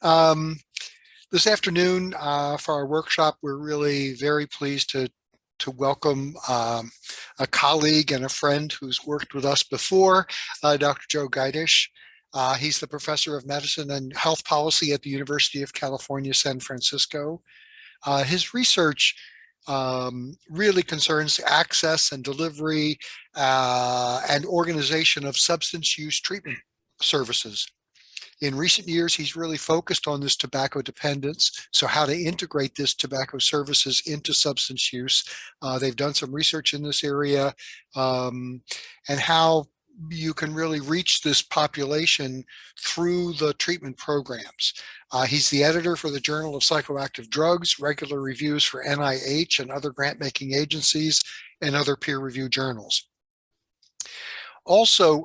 Um, this afternoon for our workshop, we're really very pleased to welcome a colleague and a friend who's worked with us before, Dr. Joe Guydish. He's the professor of medicine and health policy at the University of California, San Francisco. His research really concerns access and delivery and organization of substance use treatment services. In recent years, he's really focused on this tobacco dependence, so how to integrate this tobacco services into substance use. They've done some research in this area and how you can really reach this population through the treatment programs. He's the editor for the Journal of Psychoactive Drugs, regular reviews for NIH and other grant-making agencies, and other peer-reviewed journals. Also,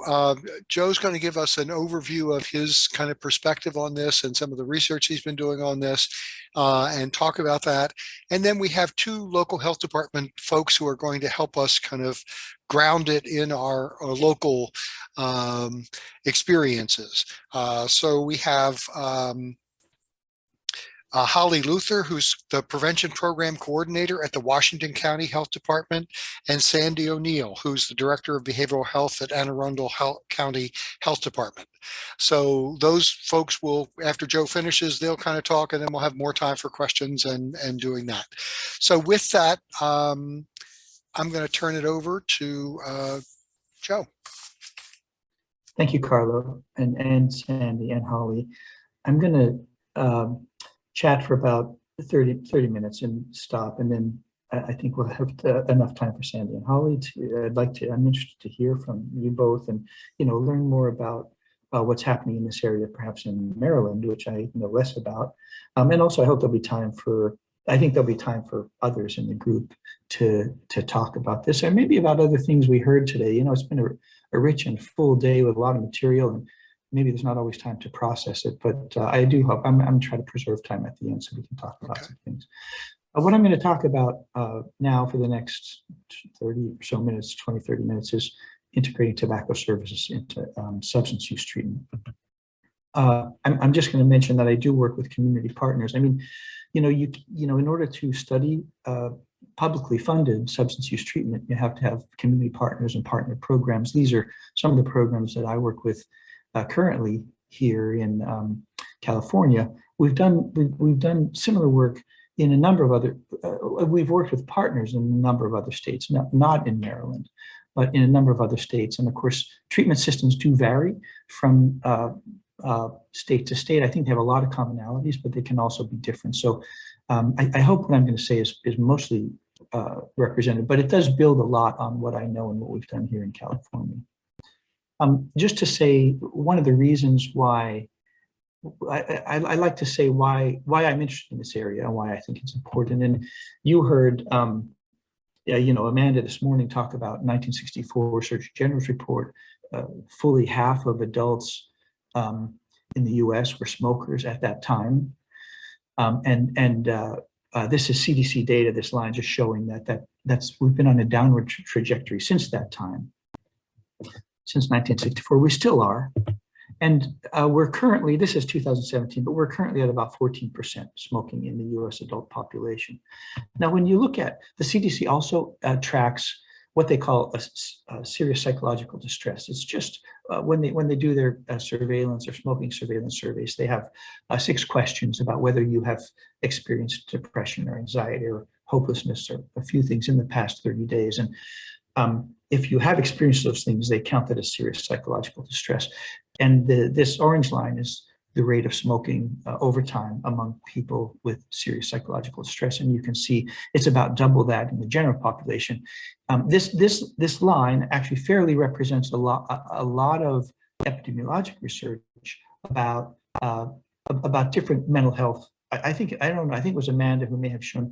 Joe's going to give us an overview of his kind of perspective on this and some of the research he's been doing on this and talk about that. And then we have two local health department folks who are going to help us kind of ground it in our local experiences. So we have Holly Luther, who's the Prevention Program Coordinator at the Washington County Health Department, and Sandy O'Neill, who's the Director of Behavioral Health at Anne Arundel County Health Department. So those folks will, after Joe finishes, they'll kind of talk, and then we'll have more time for questions and doing that. So with that, I'm going to turn it over to Joe. Thank you, Carlo, and Sandy and Holly. I'm going to chat for about 30 minutes and stop, and then I think we'll have enough time for Sandy and Holly. I'm interested to hear from you both and, learn more about what's happening in this area, perhaps in Maryland, which I know less about. And also I hope there'll be time for others in the group to talk about this, and maybe about other things we heard today. It's been a rich and full day with a lot of material, and maybe there's not always time to process it, but I do hope I'm trying to preserve time at the end so we can talk about some things. What I'm going to talk about now for the next 30 or so minutes, 20, 30 minutes, is integrating tobacco services into substance use treatment. I'm just going to mention that I do work with community partners. I mean, in order to study publicly funded substance use treatment, you have to have community partners and partner programs. These are some of the programs that I work with currently here in California. We've done similar work in a number of other. We've worked with partners in a number of other states, not in Maryland, but in a number of other states. And of course, treatment systems do vary from state to state. I think they have a lot of commonalities, but they can also be different. So I hope what I'm going to say is mostly represented, but it does build a lot on what I know and what we've done here in California. Just to say, one of the reasons why I like to say why I'm interested in this area and why I think it's important. And you heard, Amanda this morning talk about 1964 Surgeon General's report. Fully half of adults in the U.S. were smokers at that time, this is CDC data. This line just showing that's we've been on a downward trajectory since that time. Since 1964, we still are. And we're currently, this is 2017, but we're currently at about 14% smoking in the US adult population. Now, when you look at, the CDC also tracks what they call a serious psychological distress. It's just when they do their surveillance or smoking surveillance surveys, they have 6 questions about whether you have experienced depression or anxiety or hopelessness or a few things in the past 30 days. And if you have experienced those things, they count that as serious psychological distress. And this orange line is the rate of smoking over time among people with serious psychological distress. And you can see it's about double that in the general population. This line actually fairly represents a lot of epidemiologic research about different mental health. I think it was Amanda who may have shown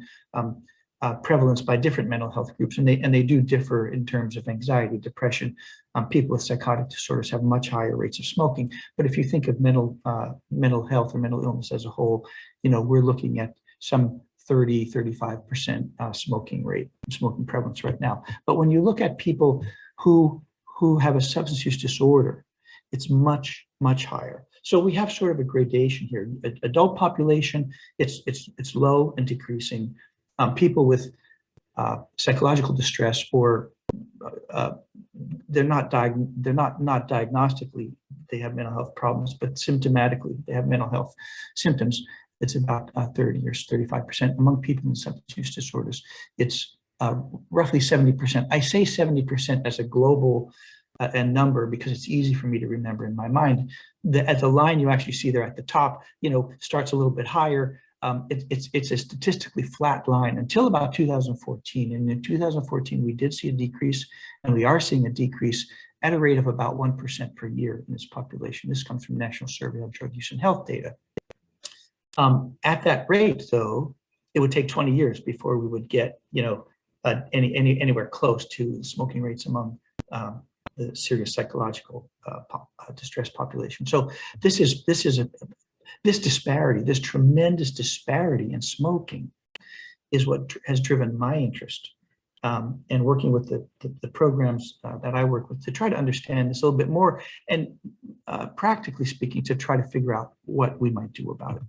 prevalence by different mental health groups, and they do differ in terms of anxiety, depression. People with psychotic disorders have much higher rates of smoking. But if you think of mental health or mental illness as a whole, we're looking at some 30-35% smoking prevalence right now. But when you look at people who have a substance use disorder, it's much higher. So we have sort of a gradation here. Adult population, it's low and decreasing. People with psychological distress, or they're not diagnostically, they have mental health problems, but symptomatically they have mental health symptoms. It's about 30 or 35%. Among people in substance use disorders, it's roughly 70%. I say 70% as a global and number because it's easy for me to remember in my mind. At the line you actually see there at the top, starts a little bit higher. It's a statistically flat line until about 2014. And in 2014, we did see a decrease, and we are seeing a decrease at a rate of about 1% per year in this population. This comes from National Survey of Drug Use and Health data. At that rate, though, it would take 20 years before we would get, anywhere close to smoking rates among the serious psychological distress population. So this disparity, this tremendous disparity in smoking, is what has driven my interest and working with the programs that I work with to try to understand this a little bit more, and practically speaking, to try to figure out what we might do about it.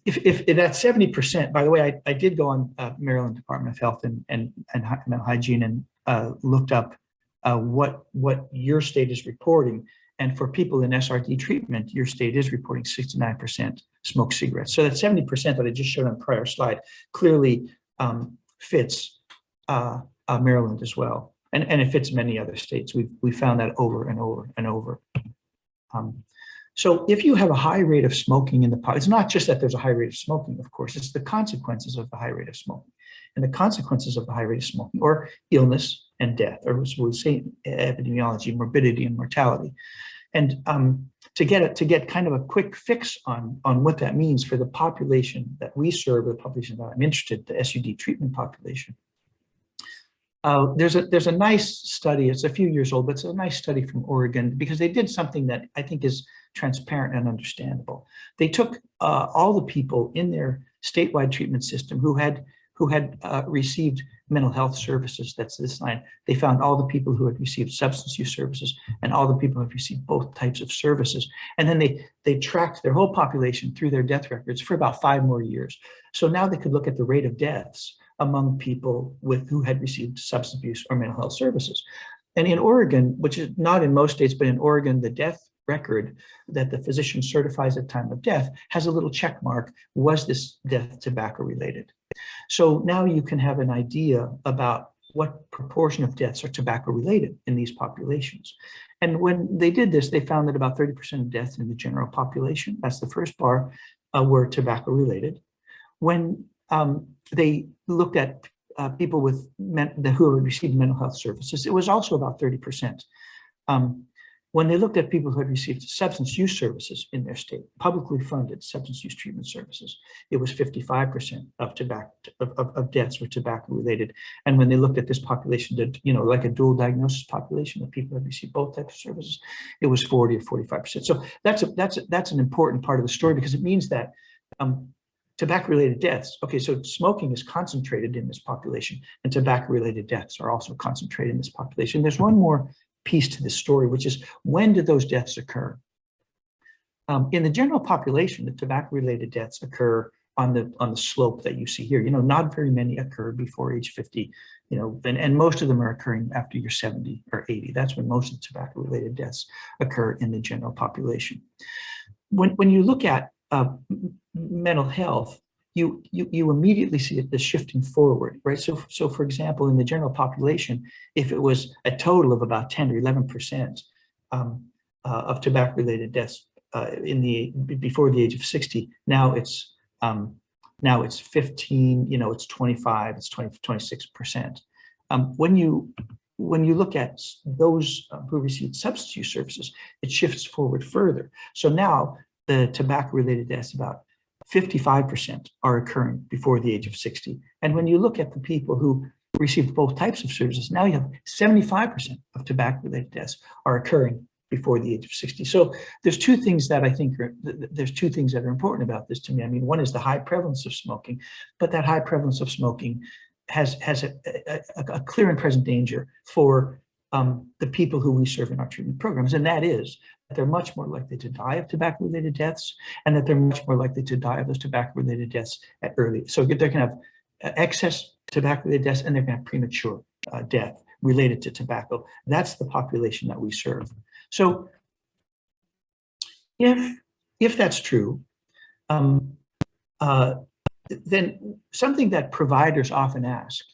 If that 70%, by the way, I did go on Maryland Department of Health and Mental Hygiene and looked up what your state is reporting. And for people in SRD treatment, your state is reporting 69% smoke cigarettes. So that 70% that I just showed on the prior slide clearly fits Maryland as well. And it fits many other states. We found that over and over and over. So if you have a high rate of smoking in the population, it's not just that there's a high rate of smoking, of course, it's the consequences of the high rate of smoking. And the consequences of the high rate of smoking, or illness and death, or as we say epidemiology, morbidity and mortality. And to get kind of a quick fix on what that means for the population that we serve, the population that I'm interested, the SUD treatment population. There's a nice study, it's a few years old, but it's a nice study from Oregon, because they did something that I think is transparent and understandable. They took all the people in their statewide treatment system who had received mental health services, that's this line. They found all the people who had received substance use services and all the people who had received both types of services. And then they tracked their whole population through their death records for about 5 more years. So now they could look at the rate of deaths among people who had received substance abuse or mental health services. And in Oregon, which is not in most states, but in Oregon, the death record that the physician certifies at time of death has a little check mark, was this death tobacco related? So now you can have an idea about what proportion of deaths are tobacco related in these populations. And when they did this, they found that about 30% of deaths in the general population, that's the first bar, were tobacco related. When they looked at people who had received mental health services, it was also about 30%. When they looked at people who had received substance use services in their state, publicly funded substance use treatment services, it was 55% of deaths were tobacco related. And when they looked at this population, like a dual diagnosis population of people who had received both types of services, it was 40 or 45%. So that's an important part of the story, because it means that tobacco-related deaths. Okay, so smoking is concentrated in this population, and tobacco-related deaths are also concentrated in this population. There's one more piece to this story, which is, when did those deaths occur? In the general population, the tobacco-related deaths occur on the slope that you see here. Not very many occur before age 50. And most of them are occurring after you're 70 or 80. That's when most of the tobacco-related deaths occur in the general population. When you look at mental health, you immediately see this shifting forward, right? So for example, in the general population, if it was a total of about 10 or 11% of tobacco-related deaths before the age of 60, now it's 15, it's 25, it's 20, 26%. When you look at those who receive substance use services, it shifts forward further. So now the tobacco-related deaths, about 55% are occurring before the age of 60. And when you look at the people who received both types of services, now you have 75% of tobacco-related deaths are occurring before the age of 60. So there's two things that I think are important about this to me. I mean, one is the high prevalence of smoking, but that high prevalence of smoking has a clear and present danger for the people who we serve in our treatment programs, and that is they're much more likely to die of tobacco-related deaths, and that they're much more likely to die of those tobacco-related deaths at early. So they're going to have excess tobacco-related deaths, and they're going to have premature death related to tobacco. That's the population that we serve. So if that's true, then something that providers often ask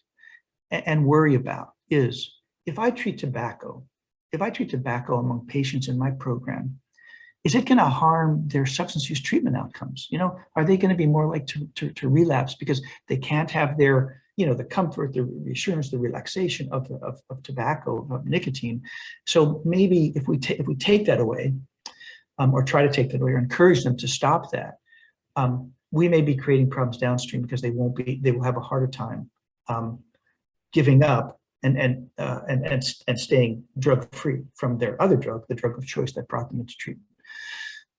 and worry about is, if I treat tobacco among patients in my program, is it going to harm their substance use treatment outcomes? Are they going to be more likely to relapse because they can't have their, the comfort, the reassurance, the relaxation of tobacco, of nicotine? So maybe if we take that away, or try to take that away, or encourage them to stop that, we may be creating problems downstream, because they will have a harder time giving up and staying drug-free from their other drug, the drug of choice that brought them into treatment.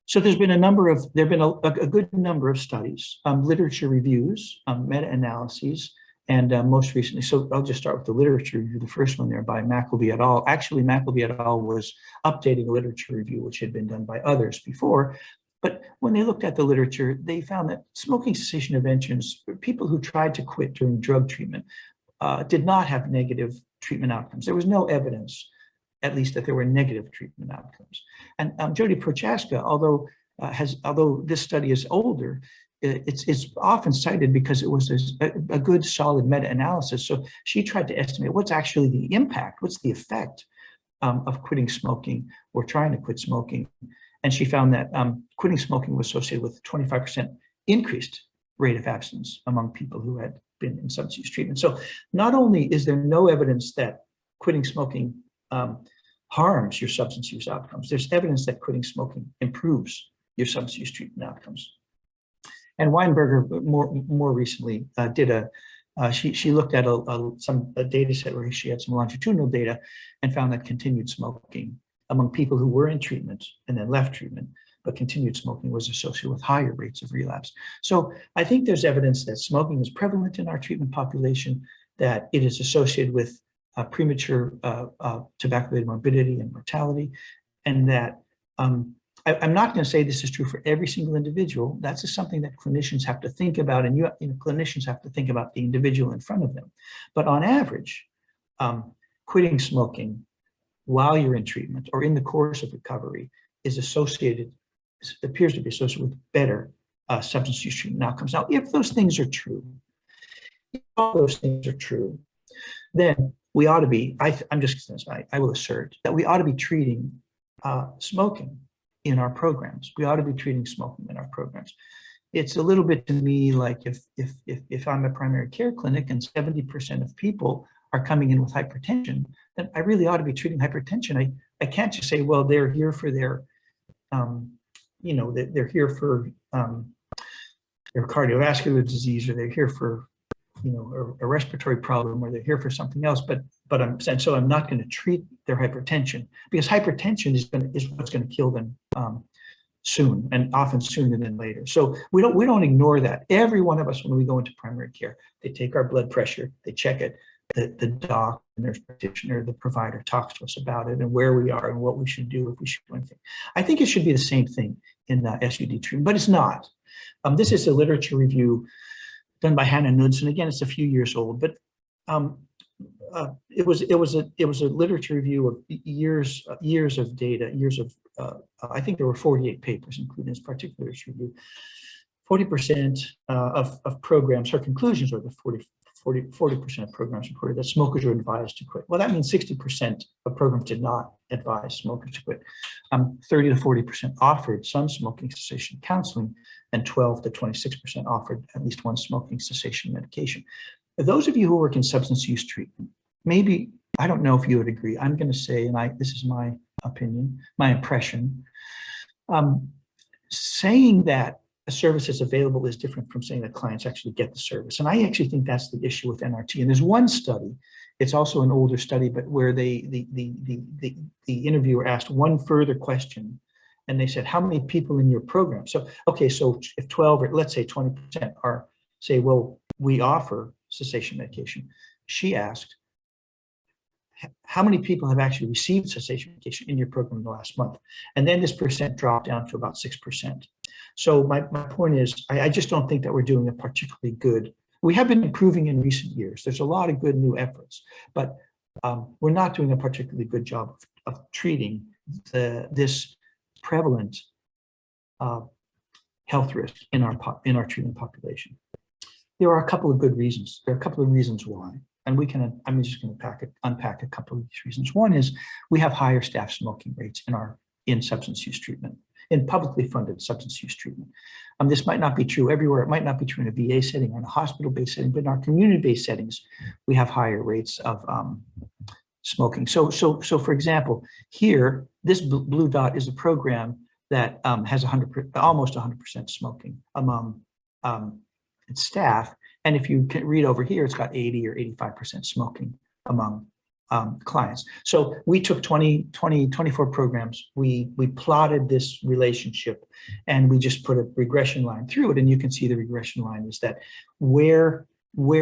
So there've been a good number of studies, literature reviews, meta-analyses, and most recently, so I'll just start with the literature review, the first one there by McElvey et al. Actually, McElvey et al. Was updating a literature review which had been done by others before. But when they looked at the literature, they found that smoking cessation interventions, people who tried to quit during drug treatment, did not have negative treatment outcomes. There was no evidence, at least, that there were negative treatment outcomes. And Jody Prochaska, although this study is older, it's often cited because it was a good, solid meta-analysis. So she tried to estimate what's actually the impact, what's the effect of quitting smoking or trying to quit smoking. And she found that quitting smoking was associated with 25% increased rate of abstinence among people who had been in substance use treatment. So not only is there no evidence that quitting smoking harms your substance use outcomes, there's evidence that quitting smoking improves your substance use treatment outcomes. And Weinberger more recently she looked at a data set where she had some longitudinal data and found that continued smoking among people who were in treatment and then left treatment, but continued smoking was associated with higher rates of relapse. So I think there's evidence that smoking is prevalent in our treatment population, that it is associated with premature tobacco-related morbidity and mortality, and that I'm not going to say this is true for every single individual. That's just something that clinicians have to think about, and clinicians have to think about the individual in front of them. But on average, quitting smoking while you're in treatment or in the course of recovery appears to be associated with better substance use treatment outcomes. Now, if those things are true, then we ought to be, I will assert that we ought to be treating smoking in our programs. We ought to be treating smoking in our programs. It's a little bit to me like if I'm a primary care clinic and 70% of people are coming in with hypertension, then I really ought to be treating hypertension. I can't just say, well, they're here for their, they're here for their cardiovascular disease, or they're here for, a respiratory problem, or they're here for something else. But I'm not going to treat their hypertension, because hypertension is what's going to kill them soon, and often sooner than later. So we don't ignore that. Every one of us, when we go into primary care, they take our blood pressure, they check it. The doc, the nurse practitioner, the provider talks to us about it and where we are and what we should do, if we should do anything. I think it should be the same thing in SUD treatment, but it's not. This is a literature review done by Hannah Knudsen. Again, it's a few years old, but it was a literature review of years of data, I think there were 48 papers included in this particular review. 40% of programs, her conclusions were that 40% of programs reported that smokers were advised to quit. Well, that means 60% of programs did not advise smokers to quit. 30 to 40% offered some smoking cessation counseling, and 12 to 26% offered at least one smoking cessation medication. For those of you who work in substance use treatment, maybe, I don't know if you would agree, I'm going to say, and this is my opinion, my impression, saying that a service is available is different from saying that clients actually get the service. And I actually think that's the issue with NRT. And there's one study, it's also an older study, but where the interviewer asked one further question, and they said, how many people in your program? So, okay, so if 12 or let's say 20% say, well, we offer cessation medication. She asked, how many people have actually received cessation medication in your program in the last month? And then this percent dropped down to about 6%. So my point is, I just don't think that we're doing a particularly good. We have been improving in recent years. There's a lot of good new efforts, but we're not doing a particularly good job of treating this prevalent health risk in our treatment population. There are a couple of good reasons. There are a couple of reasons why, and I'm just going to unpack a couple of these reasons. One is we have higher staff smoking rates in substance use treatment, in publicly funded substance use treatment. This might not be true everywhere. It might not be true in a VA setting or in a hospital-based setting, but in our community-based settings, we have higher rates of smoking. So for example, here, this blue dot is a program that has almost 100% smoking among its staff. And if you can read over here, it's got 80 or 85% smoking among clients. So we took 24 programs, we plotted this relationship, and we just put a regression line through it. And you can see the regression line is that where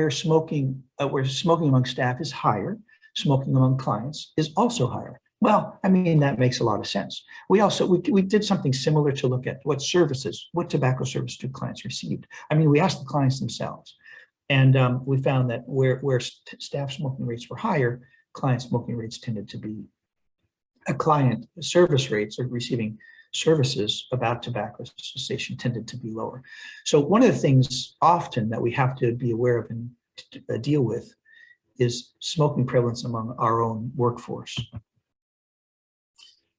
smoking among staff is higher, smoking among clients is also higher. Well, I mean, that makes a lot of sense. We did something similar to look at what tobacco service do clients received. I mean, we asked the clients themselves, and we found that where staff smoking rates were higher, client smoking rates tended to be, client service rates or receiving services about tobacco cessation tended to be lower. So one of the things often that we have to be aware of and deal with is smoking prevalence among our own workforce.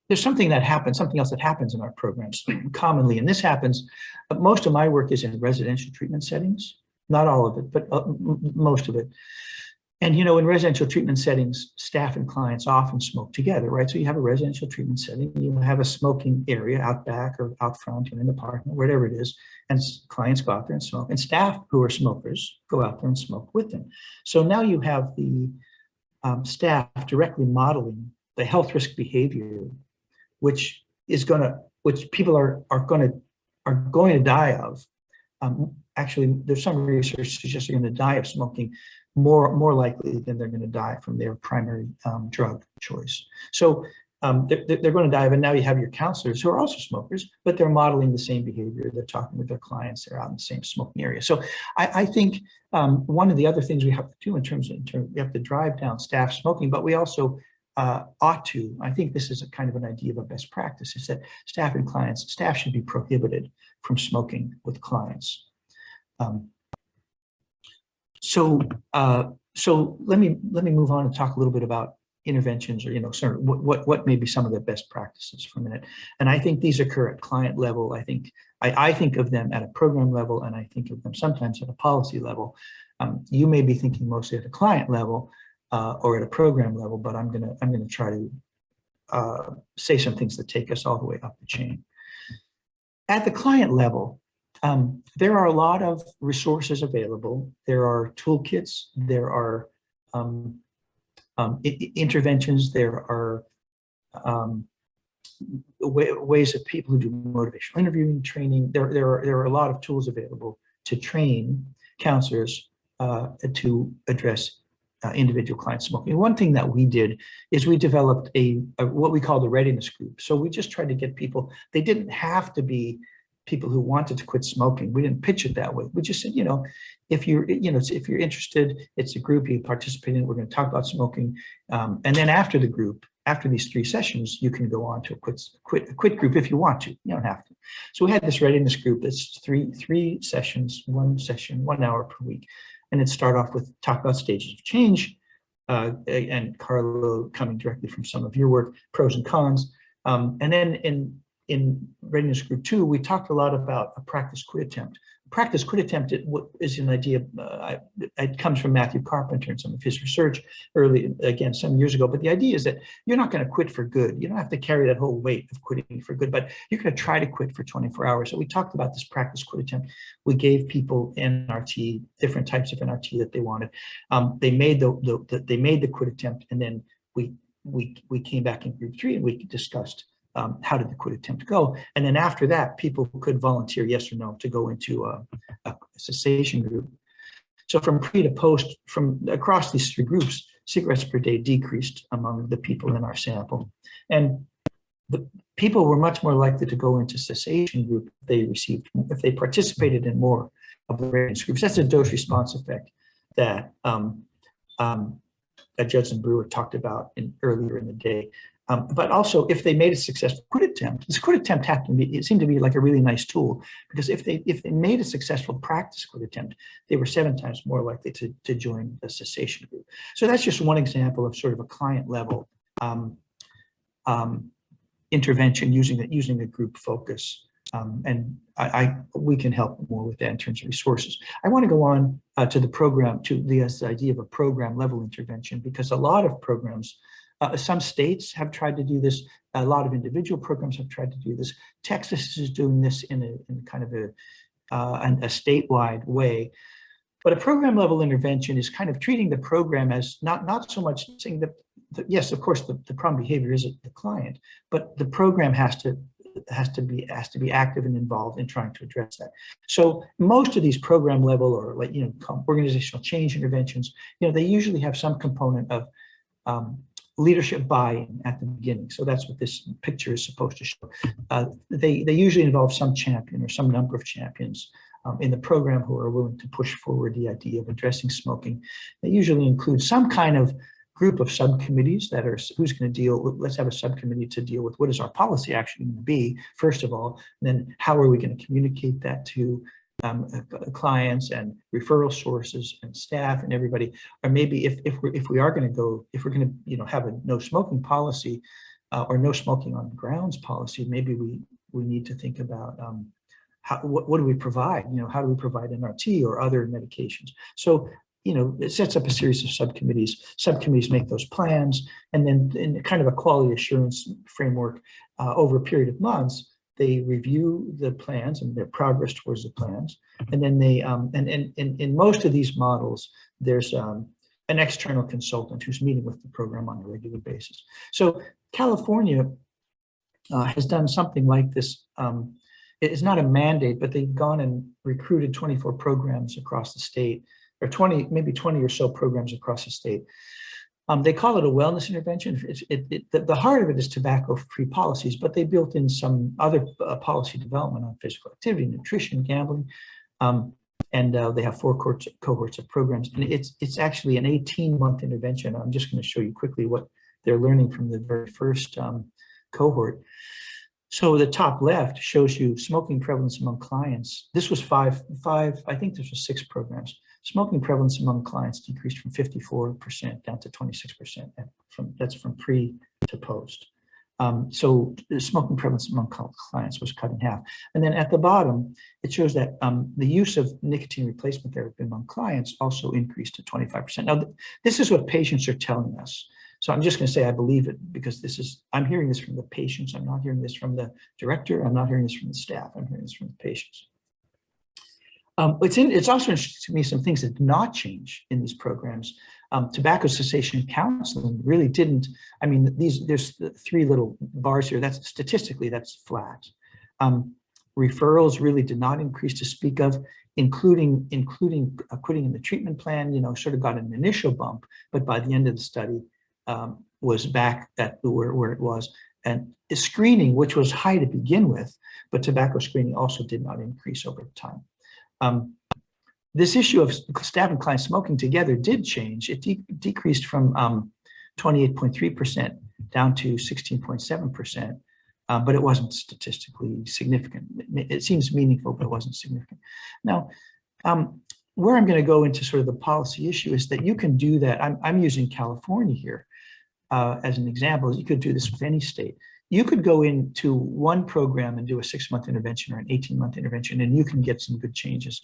There's something else that happens in our programs commonly, and this happens, most of my work is in residential treatment settings, not all of it, but most of it. And in residential treatment settings, staff and clients often smoke together, right? So you have a residential treatment setting, you have a smoking area out back or out front in the park, whatever it is, and clients go out there and smoke, and staff who are smokers go out there and smoke with them. So now you have the staff directly modeling the health risk behavior, which people are going to die of. Actually, there's some research suggesting they're going to die of smoking more likely than they're going to die from their primary drug choice. So they're going to die of it. And now you have your counselors who are also smokers, but they're modeling the same behavior. They're talking with their clients. They're out in the same smoking area. So I think one of the other things we have to do in terms we have to drive down staff smoking, but we also I think this is a kind of an idea of a best practice, is that staff should be prohibited from smoking with clients. So let me move on and talk a little bit about interventions, or sort of what may be some of the best practices for a minute. And I think these occur at client level. I think of them at a program level, and I think of them sometimes at a policy level. You may be thinking mostly at a client level or at a program level, but I'm gonna try to say some things that take us all the way up the chain. At the client level, there are a lot of resources available. There are toolkits, there are interventions, there are ways of people who do motivational interviewing training. There are a lot of tools available to train counselors to address individual client smoking. One thing that we did is we developed what we call the readiness group. So we just tried to get people. They didn't have to be people who wanted to quit smoking. We didn't pitch it that way. We just said, if you're interested, it's a group, you participate in it. We're going to talk about smoking, and then after the group, after these 3 sessions, you can go on to a quit group if you want to. You don't have to. So we had this readiness group. It's three sessions, 1 session, 1 hour per week. And it started off with talk about stages of change, and Carlo, coming directly from some of your work, pros and cons. And then in Readiness Group 2, we talked a lot about a practice quit attempt. Practice quit attempt is an idea, it comes from Matthew Carpenter and some of his research some years ago. But the idea is that you're not going to quit for good. You don't have to carry that whole weight of quitting for good, but you're going to try to quit for 24 hours. So we talked about this practice quit attempt. We gave people NRT, different types of NRT that they wanted. They made the quit attempt, and then we came back in Group 3 and we discussed how did the quit attempt go? And then after that, people could volunteer yes or no to go into a cessation group. So from pre to post, from across these 3 groups, cigarettes per day decreased among the people in our sample. And the people were much more likely to go into cessation group if they participated in more of the reference groups. That's a dose response effect that Judson Brewer talked about earlier in the day. But also, if they made a successful quit attempt, this quit attempt it seemed to be like a really nice tool, because if they made a successful practice quit attempt, they were 7 times more likely to join the cessation group. So that's just one example of sort of a client level intervention using a group focus. And we can help more with that in terms of resources. I want to go on to the program, to this idea of a program level intervention, because a lot of programs, some states have tried to do this. A lot of individual programs have tried to do this. Texas is doing this in kind of a statewide way. But a program level intervention is kind of treating the program as not so much saying that, yes, of course, the problem behavior is the client, but the program has to be active and involved in trying to address that. So most of these program level or organizational change interventions, they usually have some component of leadership buy-in at the beginning. So that's what this picture is supposed to show. They usually involve some champion or some number of champions in the program who are willing to push forward the idea of addressing smoking. They usually include some kind of group of subcommittees that are who's going to deal with, let's have a subcommittee to deal with what is our policy actually going to be, first of all, and then how are we going to communicate that to clients and referral sources and staff and everybody. Or maybe if we're going to have a no smoking policy or no smoking on grounds policy, maybe we need to think about what do we provide? How do we provide NRT or other medications? So it sets up a series of subcommittees. Subcommittees make those plans, and then in kind of a quality assurance framework over a period of months, they review the plans and their progress towards the plans. And then they, and in most of these models, there's an external consultant who's meeting with the program on a regular basis. So California has done something like this. It's not a mandate, but they've gone and recruited 24 programs across the state, or maybe 20 or so programs across the state. They call it a wellness intervention. The heart of it is tobacco-free policies, but they built in some other policy development on physical activity, nutrition, gambling, and they have 4 cohorts of programs. And it's actually an 18-month intervention. I'm just going to show you quickly what they're learning from the very first cohort. So the top left shows you smoking prevalence among clients. This was I think this was 6 programs. Smoking prevalence among clients decreased from 54% down to 26%. That's from pre to post. So the smoking prevalence among clients was cut in half. And then at the bottom, it shows that the use of nicotine replacement therapy among clients also increased to 25%. Now, this is what patients are telling us. So I'm just going to say I believe it, because I'm hearing this from the patients. I'm not hearing this from the director. I'm not hearing this from the staff. I'm hearing this from the patients. It's also interesting to me some things that did not change in these programs. Tobacco cessation counseling really didn't. I mean, there's 3 little bars here. That's statistically that's flat. Referrals really did not increase to speak of, including quitting in the treatment plan. Sort of got an initial bump, but by the end of the study was back at where it was. And screening, which was high to begin with, but tobacco screening also did not increase over time. This issue of staff and client smoking together did change. It decreased from 28.3% down to 16.7%, but it wasn't statistically significant. It seems meaningful, but it wasn't significant. Now, where I'm going to go into sort of the policy issue is that you can do that. I'm using California here as an example. You could do this with any state. You could go into one program and do a 6-month intervention or an 18-month intervention, and you can get some good changes.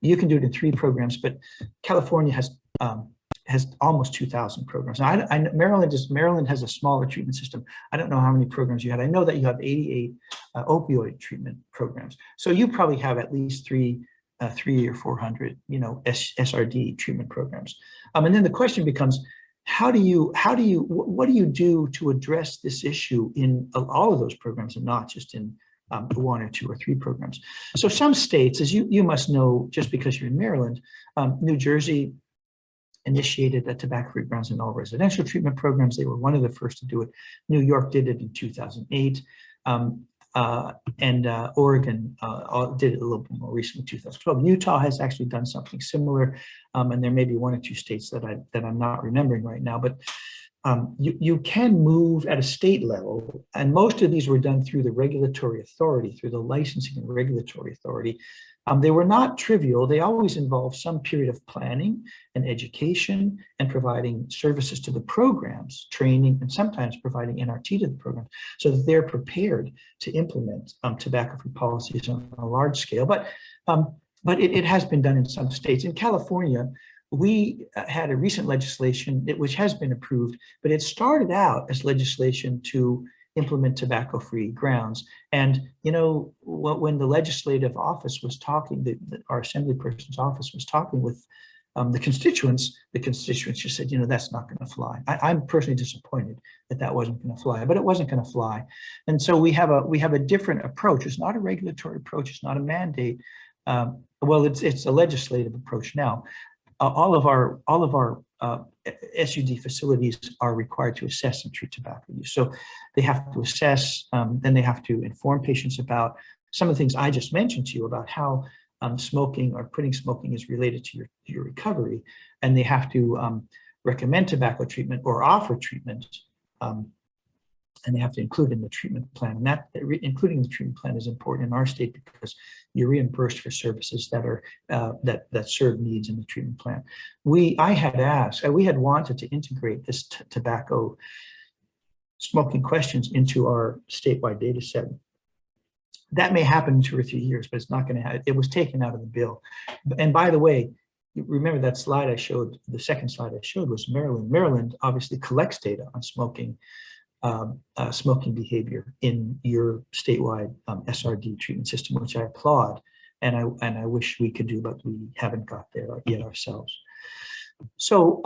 You can do it in 3 programs, but California has almost 2,000 programs. Now, Maryland has a smaller treatment system. I don't know how many programs you had. I know that you have 88 opioid treatment programs. So you probably have at least 3 or 400, SRD treatment programs. And then the question becomes, what do you do to address this issue in all of those programs and not just in 1 or 2 or 3 programs? So some states, as you must know, just because you're in Maryland, New Jersey initiated a tobacco-free grounds in all residential treatment programs. They were one of the first to do it. New York did it in 2008. And Oregon did it a little bit more recently, 2012. Utah has actually done something similar, and there may be one or two states that I'm not remembering right now. But you can move at a state level, and most of these were done through the regulatory authority, through the licensing and regulatory authority. They were not trivial. They always involve some period of planning and education and providing services to the programs, training, and sometimes providing NRT to the program so that they're prepared to implement tobacco-free policies on a large scale. But it has been done in some states. In California, we had a recent legislation which has been approved, but it started out as legislation to implement tobacco-free grounds. And you know, when the legislative office was talking, our assembly person's office was talking with the constituents just said, you know, that's not going to fly. I'm personally disappointed that wasn't going to fly, but it wasn't going to fly. And so we have a different approach. It's not a regulatory approach. It's not a mandate. Well, it's a legislative approach now. All of our SUD facilities are required to assess and treat tobacco use. So they have to assess, then they have to inform patients about some of the things I just mentioned to you about how smoking or quitting smoking is related to your recovery. And they have to recommend tobacco treatment or offer treatment. And they have to include in the treatment plan. And that including the treatment plan is important in our state because you're reimbursed for services that are that serve needs in the treatment plan. We had wanted to integrate this tobacco smoking questions into our statewide data set. That may happen in 2 or 3 years, but it's not going to happen. It was taken out of the bill. And by the way, remember that slide I showed, the second slide I showed was Maryland. Maryland obviously collects data on smoking behavior in your statewide SRD treatment system, which I applaud, and I wish we could do, but we haven't got there yet ourselves. So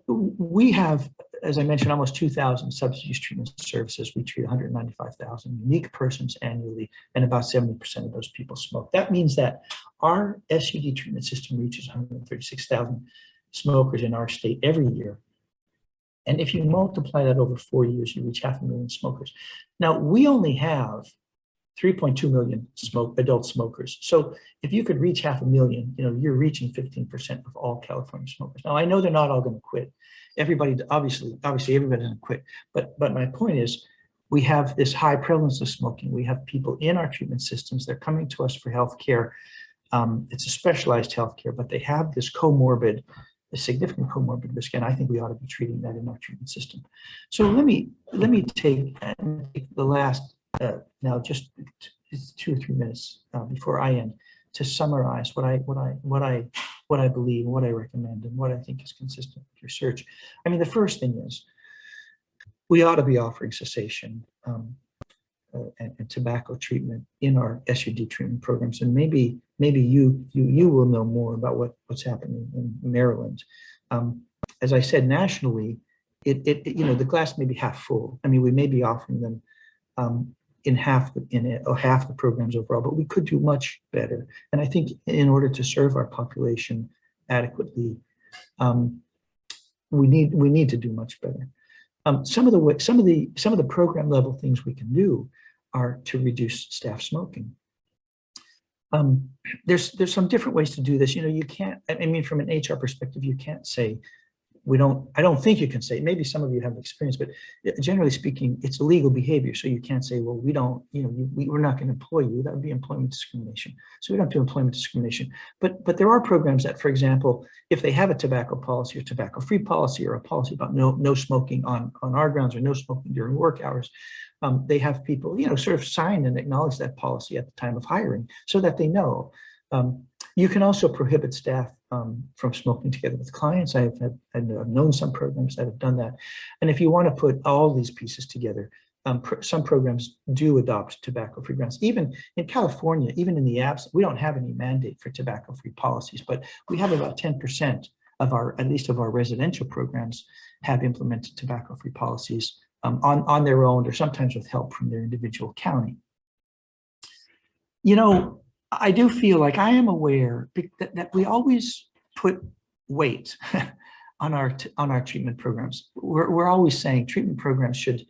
we have, as I mentioned, almost 2,000 substance use treatment services. We treat 195,000 unique persons annually, and about 70% of those people smoke. That means that our SUD treatment system reaches 136,000 smokers in our state every year. And if you multiply that over 4 years, you reach 500,000 smokers. Now, we only have 3.2 million adult smokers. So if you could reach 500,000, you know, you're reaching 15% of all California smokers. Now, I know they're not all going to quit. Everybody, obviously everybody doesn't quit. But my point is, we have this high prevalence of smoking. We have people in our treatment systems. They're coming to us for healthcare. It's a specialized healthcare, but they have this a significant comorbid risk, and I think we ought to be treating that in our treatment system. So let me take the last now just 2 or 3 minutes before I end to summarize what I believe, and what I recommend, and what I think is consistent with research. I mean, the first thing is we ought to be offering cessation and tobacco treatment in our SUD treatment programs, and maybe you will know more about what's happening in Maryland. As I said, nationally, you know, the glass may be half full. I mean, we may be offering them in half the programs overall, but we could do much better. And I think in order to serve our population adequately, we need to do much better. Some of the program level things we can do are to reduce staff smoking. There's some different ways to do this. You know, you can't, I mean, from an HR perspective, you can't say, I don't think you can say, maybe some of you have experience, but generally speaking, it's illegal behavior. So you can't say, well, we don't, you know, we're not going to employ you. That would be employment discrimination. So we don't do employment discrimination. But there are programs that, for example, if they have a tobacco policy or tobacco-free policy or a policy about no smoking on our grounds or no smoking during work hours, they have people, you know, sort of sign and acknowledge that policy at the time of hiring so that they know. You can also prohibit staff from smoking together with clients. I've known some programs that have done that. And if you want to put all these pieces together, some programs do adopt tobacco-free grounds. Even in California, even in the apps, we don't have any mandate for tobacco-free policies, but we have about 10% of at least of our residential programs have implemented tobacco-free policies on their own, or sometimes with help from their individual county. You know, I do feel like I am aware that we always put weight on our treatment programs. We're always saying treatment programs should,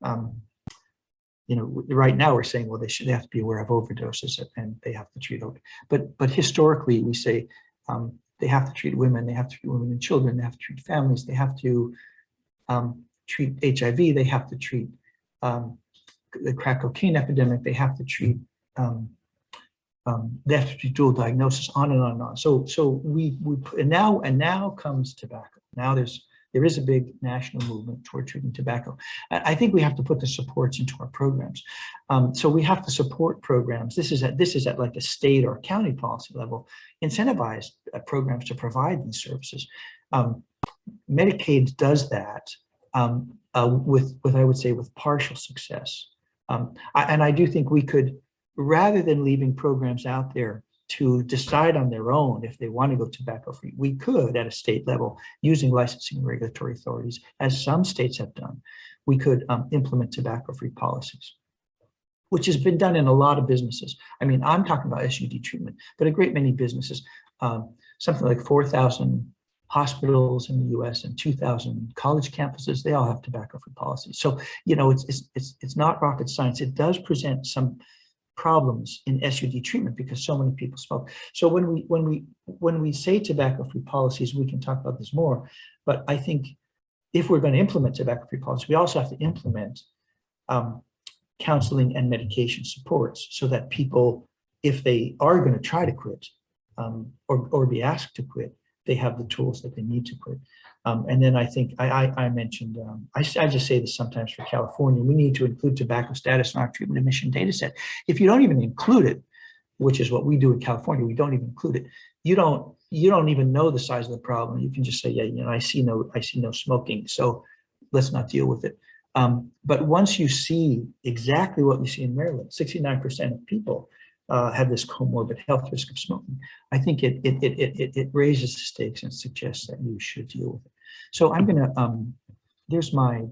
right now we're saying, well, they have to be aware of overdoses and they have to treat but historically we say they have to treat women, they have to treat women and children, they have to treat families, they have to treat HIV, they have to treat the crack cocaine epidemic, they have to treat dual diagnosis, on and on and on. So we and now comes tobacco. Now there is a big national movement toward treating tobacco. I think we have to put the supports into our programs. So we have to support programs. This is at like a state or county policy level, incentivize programs to provide these services. Medicaid does that with I would say with partial success. And I do think we could, rather than leaving programs out there to decide on their own if they want to go tobacco-free, we could, at a state level, using licensing and regulatory authorities, as some states have done, we could implement tobacco-free policies, which has been done in a lot of businesses. I mean, I'm talking about SUD treatment, but a great many businesses, something like 4,000 hospitals in the US and 2,000 college campuses, they all have tobacco-free policies. So, it's not rocket science. It does present some problems in SUD treatment because so many people smoke. So when we say tobacco-free policies, we can talk about this more. But I think if we're going to implement tobacco-free policies, we also have to implement counseling and medication supports so that people, if they are going to try to quit or be asked to quit, they have the tools that they need to quit. And then I think I mentioned, I just say this sometimes for California, we need to include tobacco status in our treatment admission data set. If you don't even include it, which is what we do in California, we don't even include it. You don't even know the size of the problem. You can just say, yeah, I see no smoking, so let's not deal with it. But once you see exactly what we see in Maryland, 69% of people have this comorbid health risk of smoking, I think it raises the stakes and suggests that you should deal with it. So I'm gonna, there's my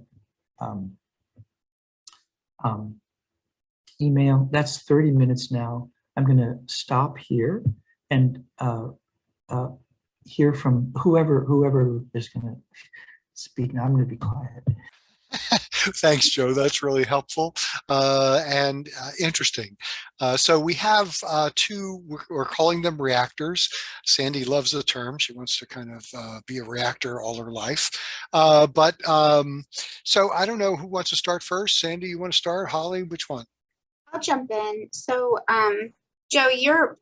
email. That's 30 minutes now. I'm gonna stop here and hear from whoever is gonna speak. Now I'm gonna be quiet. Thanks, Joe. That's really helpful and interesting. So we have two, we're calling them reactors. Sandy loves the term. She wants to kind of be a reactor all her life. So I don't know who wants to start first. Sandy, you want to start? Holly, which one? I'll jump in. So, Joe, your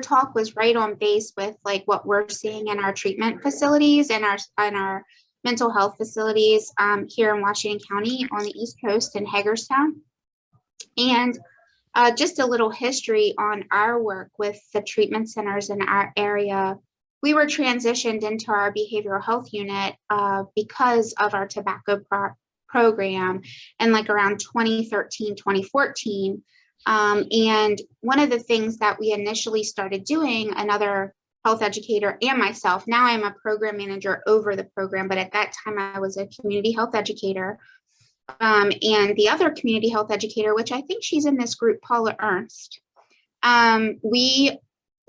talk was right on base with like what we're seeing in our treatment facilities and our mental health facilities here in Washington County on the East Coast in Hagerstown. And just a little history on our work with the treatment centers in our area. We were transitioned into our behavioral health unit because of our tobacco program and like around 2013, 2014. And one of the things that we initially started doing, another health educator and myself, now I'm a program manager over the program, but at that time I was a community health educator. And the other community health educator, which I think she's in this group, Paula Ernst, we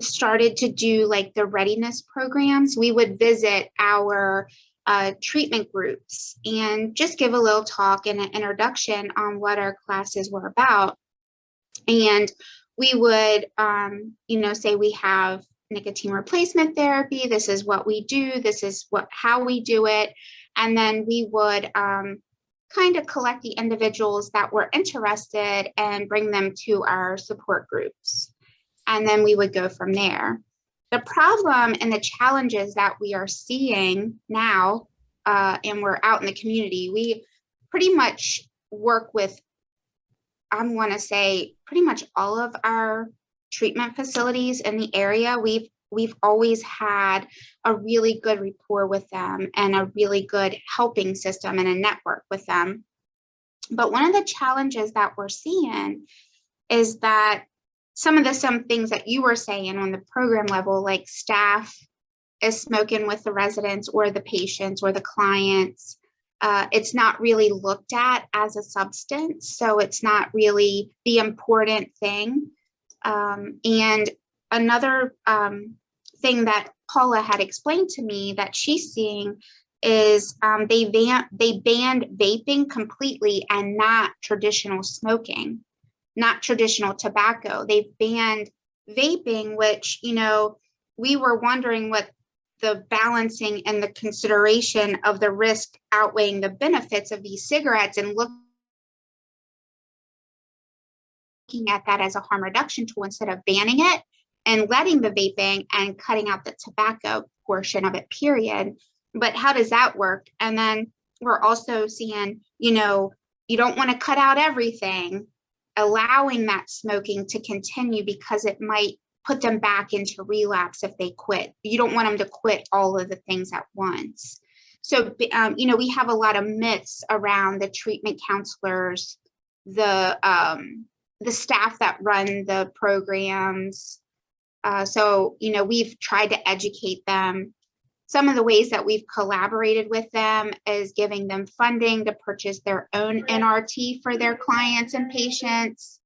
started to do like the readiness programs. We would visit our treatment groups and just give a little talk and an introduction on what our classes were about. And we would, say we have nicotine replacement therapy. This is what we do. This is how we do it. And then we would kind of collect the individuals that were interested and bring them to our support groups. And then we would go from there. The problem and the challenges that we are seeing now, and we're out in the community, we pretty much work with, I want to say, pretty much all of our treatment facilities in the area. We've always had a really good rapport with them and a really good helping system and a network with them. But one of the challenges that we're seeing is that some things that you were saying on the program level, like staff is smoking with the residents or the patients or the clients, it's not really looked at as a substance. So it's not really the important thing. And another thing that Paula had explained to me that she's seeing is they banned vaping completely and not traditional smoking, not traditional tobacco. They've banned vaping, which, you know, we were wondering what the balancing and the consideration of the risk outweighing the benefits of these cigarettes, and looking at that as a harm reduction tool instead of banning it and letting the vaping and cutting out the tobacco portion of it, period. But how does that work? And then we're also seeing, you know, you don't want to cut out everything, allowing that smoking to continue because it might put them back into relapse if they quit. You don't want them to quit all of the things at once. So, you know, we have a lot of myths around the treatment counselors, the staff that run the programs. So, you know, we've tried to educate them. Some of the ways that we've collaborated with them is giving them funding to purchase their own NRT for their clients and patients.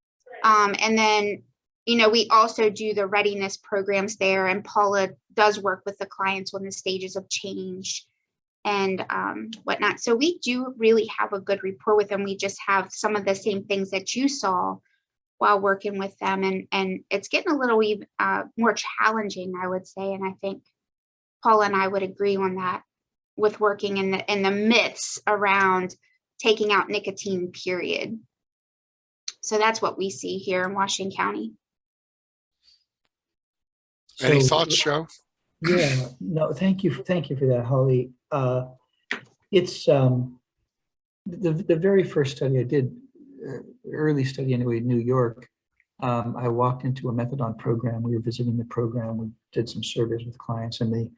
And then, you know, we also do the readiness programs there, and Paula does work with the clients on the stages of change and whatnot. So we do really have a good rapport with them. We just have some of the same things that you saw while working with them. And it's getting a little more challenging, I would say. And I think Paula and I would agree on that, with working in the myths around taking out nicotine, period. So that's what we see here in Washington County. Any So, thoughts, Joe? Yeah, no, thank you for that, Holly. It's the very first study I did, early study anyway, in New York. I walked into a methadone program. We were visiting the program. We did some surveys with clients, and the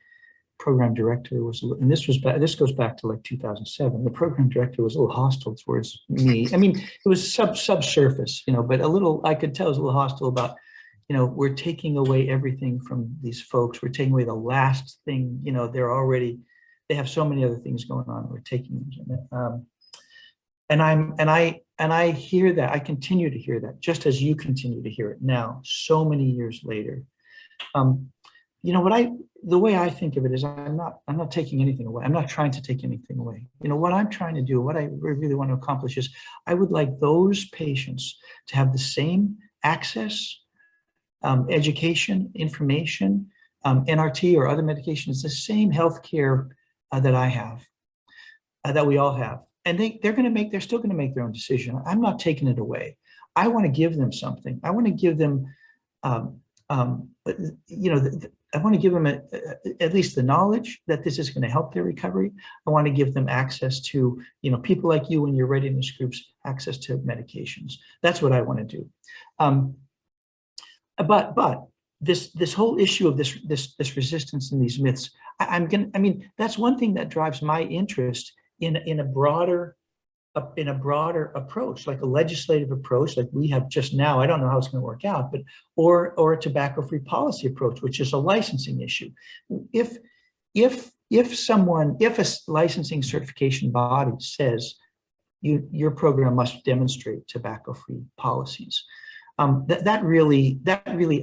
program director was, and this goes back to like 2007. The program director was a little hostile towards me. I mean, it was subsurface, you know, but a little, I could tell it was a little hostile about, you know, we're taking away everything from these folks. We're taking away the last thing, you know, they have so many other things going on. We're taking them. And I hear that, I continue to hear that, just as you continue to hear it now, so many years later. You know, the way I think of it is I'm not taking anything away. I'm not trying to take anything away. You know, what I'm trying to do, what I really want to accomplish is I would like those patients to have the same access, education, information, NRT or other medications, the same healthcare that I have, that we all have. And they're still going to make their own decision. I'm not taking it away. I want to give them something. I want to give them, you know, I want to give them at least the knowledge that this is going to help their recovery. I want to give them access to, you know, people like you and your readiness groups, access to medications. That's what I want to do. But this whole issue of this resistance and these myths, I mean, that's one thing that drives my interest in a broader approach, like a legislative approach like we have just now. I don't know how it's going to work out, but or a tobacco-free policy approach, which is a licensing issue. If a licensing certification body says your program must demonstrate tobacco-free policies, that really,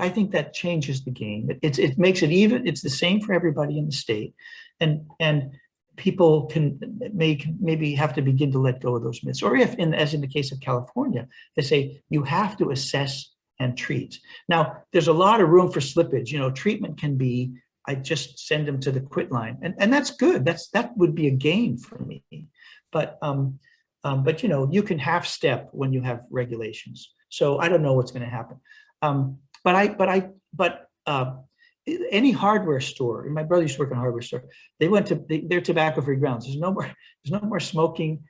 I think that changes the game. It makes it even. It's the same for everybody in the state, and people can maybe have to begin to let go of those myths. Or as in the case of California, they say you have to assess and treat. Now, there's a lot of room for slippage. You know, treatment can be, I just send them to the quit line, and that's good. That would be a gain for me. But you know, you can half step when you have regulations. So I don't know what's going to happen. But any hardware store, and my brother used to work in a hardware store, they went to their tobacco-free grounds. There's no more smoking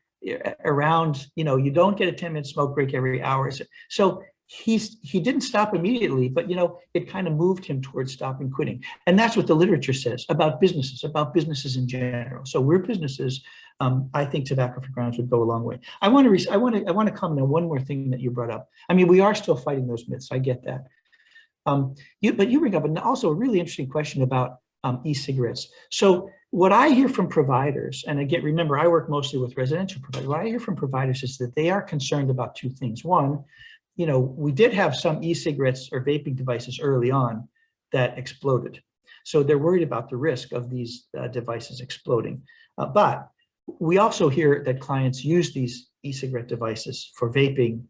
around. You know, you don't get a 10-minute smoke break every hour. So he didn't stop immediately, but you know, it kind of moved him towards stopping quitting. And that's what the literature says about businesses in general. So we're businesses. I think tobacco-free grounds would go a long way. I want to comment on one more thing that you brought up. I mean, we are still fighting those myths. I get that. But you bring up also a really interesting question about e-cigarettes. So what I hear from providers, and again, remember, I work mostly with residential providers. What I hear from providers is that they are concerned about two things. One, you know, we did have some e-cigarettes or vaping devices early on that exploded. So they're worried about the risk of these devices exploding. But we also hear that clients use these e-cigarette devices for vaping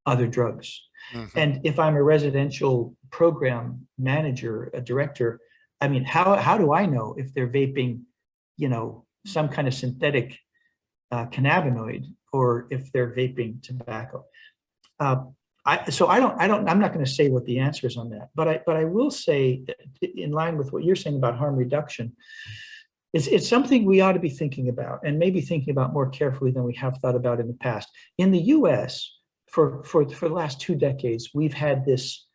other drugs. Mm-hmm. And if I'm a residential program manager, a director, I mean, how do I know if they're vaping, you know, some kind of synthetic cannabinoid, or if they're vaping tobacco? I'm not going to say what the answer is on that, but I will say, in line with what you're saying about harm reduction, it's something we ought to be thinking about, and maybe thinking about more carefully than we have thought about in the past. In the U.S., for the last 2 decades, we've had this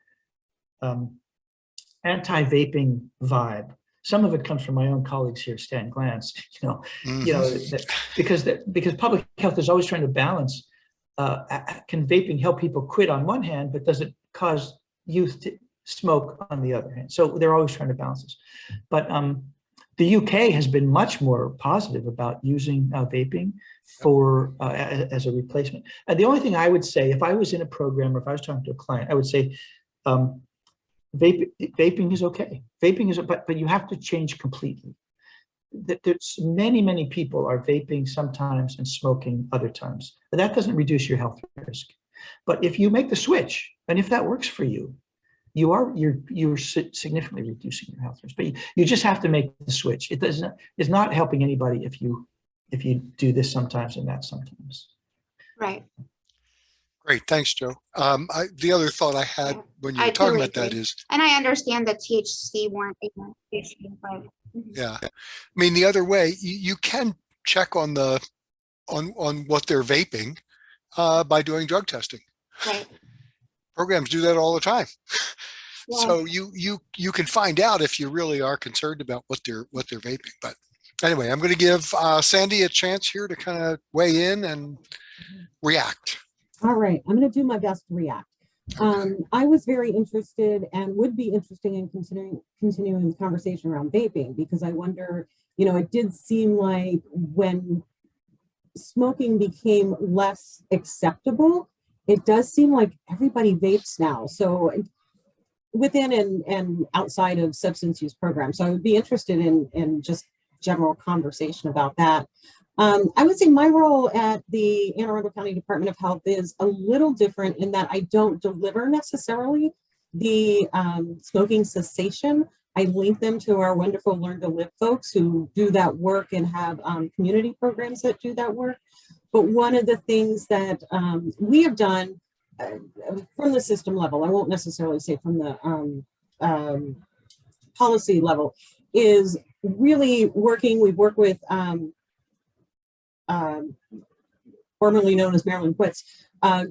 anti-vaping vibe. Some of it comes from my own colleagues here, Stan Glantz, because public health is always trying to balance, can vaping help people quit on one hand, but does it cause youth to smoke on the other hand? So they're always trying to balance this. But the UK has been much more positive about using vaping for as a replacement. And the only thing I would say, if I was in a program or if I was talking to a client, I would say, vaping is okay. Vaping is, but you have to change completely. There's many people are vaping sometimes and smoking other times. But that doesn't reduce your health risk. But if you make the switch, and if that works for you, you're significantly reducing your health risk. But you just have to make the switch. It's not helping anybody if you do this sometimes and that sometimes. Right. Great, thanks, Joe. The other thought I had when you were talking about that is, and I understand that THC weren't an issue, but yeah, I mean, the other way, you can check on what they're vaping by doing drug testing. right. Programs do that all the time. Yeah. So you can find out if you really are concerned about what they're vaping. But anyway, I'm going to give Sandy a chance here to kind of weigh in and react. All right, I'm going to do my best to react. I was very interested and would be interested in continuing the conversation around vaping, because I wonder, it did seem like when smoking became less acceptable, it does seem like everybody vapes now. So within and outside of substance use programs. So I would be interested in just general conversation about that. I would say my role at the Anne Arundel County Department of Health is a little different in that I don't deliver necessarily the smoking cessation. I link them to our wonderful Learn to Live folks who do that work and have community programs that do that work. But one of the things that we have done from the system level, I won't necessarily say from the policy level, is really working. We've worked with formerly known as Marilyn Quitt's